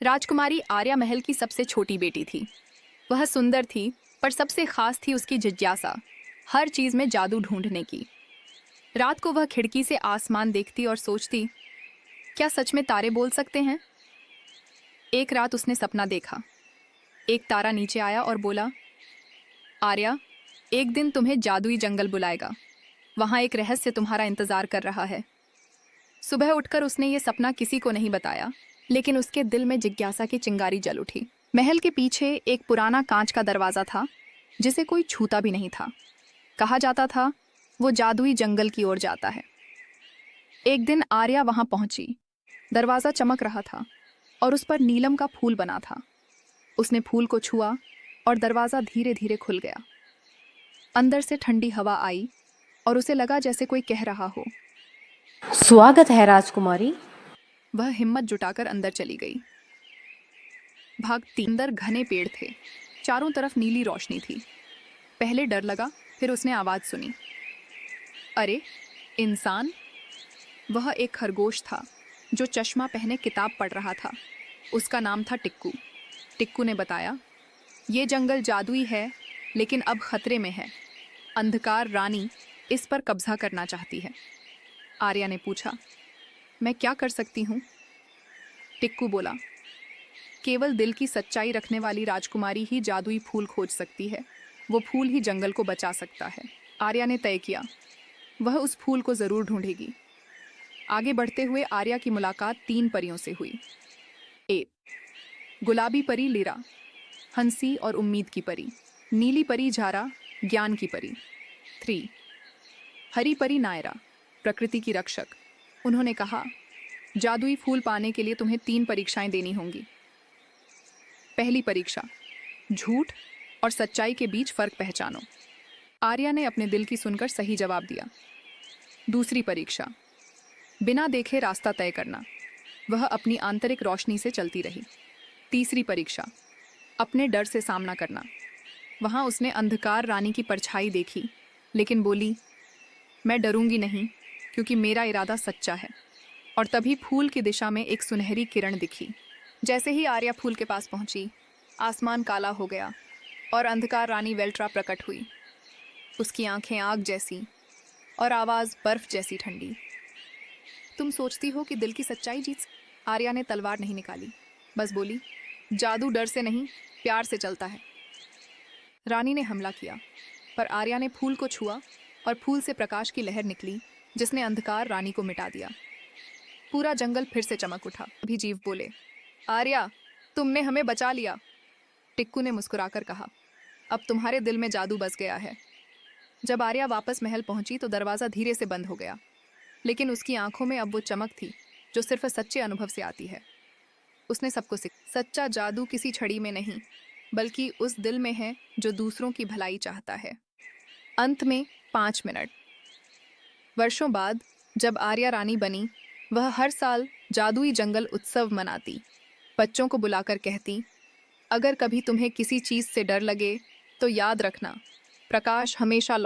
राजकुमारी आर्या महल की सबसे छोटी बेटी थी। वह सुंदर थी, पर सबसे खास थी उसकी जिज्ञासा, हर चीज में जादू ढूंढने की। रात को वह खिड़की से आसमान देखती और सोचती, क्या सच में तारे बोल सकते हैं? एक रात उसने सपना देखा। एक तारा नीचे आया और बोला, आर्या, एक दिन तुम्हें जादुई जंगल बुलाएगा। वहां एक रहस्य तुम्हारा इंतजार कर रहा है। सुबह उठकर उसने ये सपना किसी को नहीं बताया, लेकिन उसके दिल में जिज्ञासा की चिंगारी जल उठी। महल के पीछे एक पुराना कांच का दरवाजा था, जिसे कोई छूता भी नहीं था। कहा जाता था वो जादुई जंगल की ओर जाता है। एक दिन आर्या वहां पहुंची। दरवाजा चमक रहा था और उस पर नीलम का फूल बना था। उसने फूल को छुआ और दरवाजा धीरे धीरे खुल गया। अंदर से ठंडी हवा आई और उसे लगा जैसे कोई कह रहा हो। स्वागत है राजकुमारी। वह हिम्मत जुटाकर अंदर चली गई। भागती अंदर घने पेड़ थे, चारों तरफ नीली रोशनी थी। पहले डर लगा, फिर उसने आवाज सुनी, अरे इंसान! वह एक खरगोश था जो चश्मा पहने किताब पढ़ रहा था। उसका नाम था टिक्कू। टिक्कू ने बताया, ये जंगल जादुई है, लेकिन अब खतरे में है। अंधकार रानी इस पर कब्जा करना चाहती है। आर्या ने पूछा, मैं क्या कर सकती हूँ? टिक्कू बोला, केवल दिल की सच्चाई रखने वाली राजकुमारी ही जादुई फूल खोज सकती है। वो फूल ही जंगल को बचा सकता है। आर्या ने तय किया, वह उस फूल को जरूर ढूंढेगी। आगे बढ़ते हुए आर्या की मुलाकात 3 परियों से हुई। 1. गुलाबी परी लीरा, हंसी और उम्मीद की परी। नीली परी झारा, ज्ञान की परी। 3. हरी परी नायरा, प्रकृति की रक्षक। उन्होंने कहा, जादुई फूल पाने के लिए तुम्हें 3 परीक्षाएं देनी होंगी। पहली परीक्षा, झूठ और सच्चाई के बीच फर्क पहचानो। आर्या ने अपने दिल की सुनकर सही जवाब दिया। दूसरी परीक्षा, बिना देखे रास्ता तय करना। वह अपनी आंतरिक रोशनी से चलती रही। तीसरी परीक्षा, अपने डर से सामना करना। वहां उसने अंधकार रानी की परछाई देखी, लेकिन बोली, मैं डरूंगी नहीं, क्योंकि मेरा इरादा सच्चा है। और तभी फूल की दिशा में एक सुनहरी किरण दिखी। जैसे ही आर्या फूल के पास पहुंची, आसमान काला हो गया और अंधकार रानी वेल्ट्रा प्रकट हुई। उसकी आंखें आग जैसी और आवाज बर्फ जैसी ठंडी। तुम सोचती हो कि दिल की सच्चाई जीत? आर्या ने तलवार नहीं निकाली, बस बोली, जादू डर से नहीं, प्यार से चलता है। रानी ने हमला किया, पर आर्या ने फूल को छुआ और फूल से प्रकाश की लहर निकली, जिसने अंधकार रानी को मिटा दिया। पूरा जंगल फिर से चमक उठा। अभी जीव बोले, आर्या, तुमने हमें बचा लिया। टिक्कू ने मुस्कुराकर कहा, अब तुम्हारे दिल में जादू बस गया है। जब आर्या वापस महल पहुंची तो दरवाजा धीरे से बंद हो गया, लेकिन उसकी आंखों में अब वो चमक थी जो सिर्फ सच्चे अनुभव से आती है। उसने सबको सच्चा जादू किसी छड़ी में नहीं, बल्कि उस दिल में है जो दूसरों की भलाई चाहता है। अंत में 5 मिनट। वर्षों बाद जब आर्या रानी बनी, वह हर साल जादुई जंगल उत्सव मनाती। बच्चों को बुलाकर कहती, अगर कभी तुम्हें किसी चीज से डर लगे तो याद रखना, प्रकाश हमेशा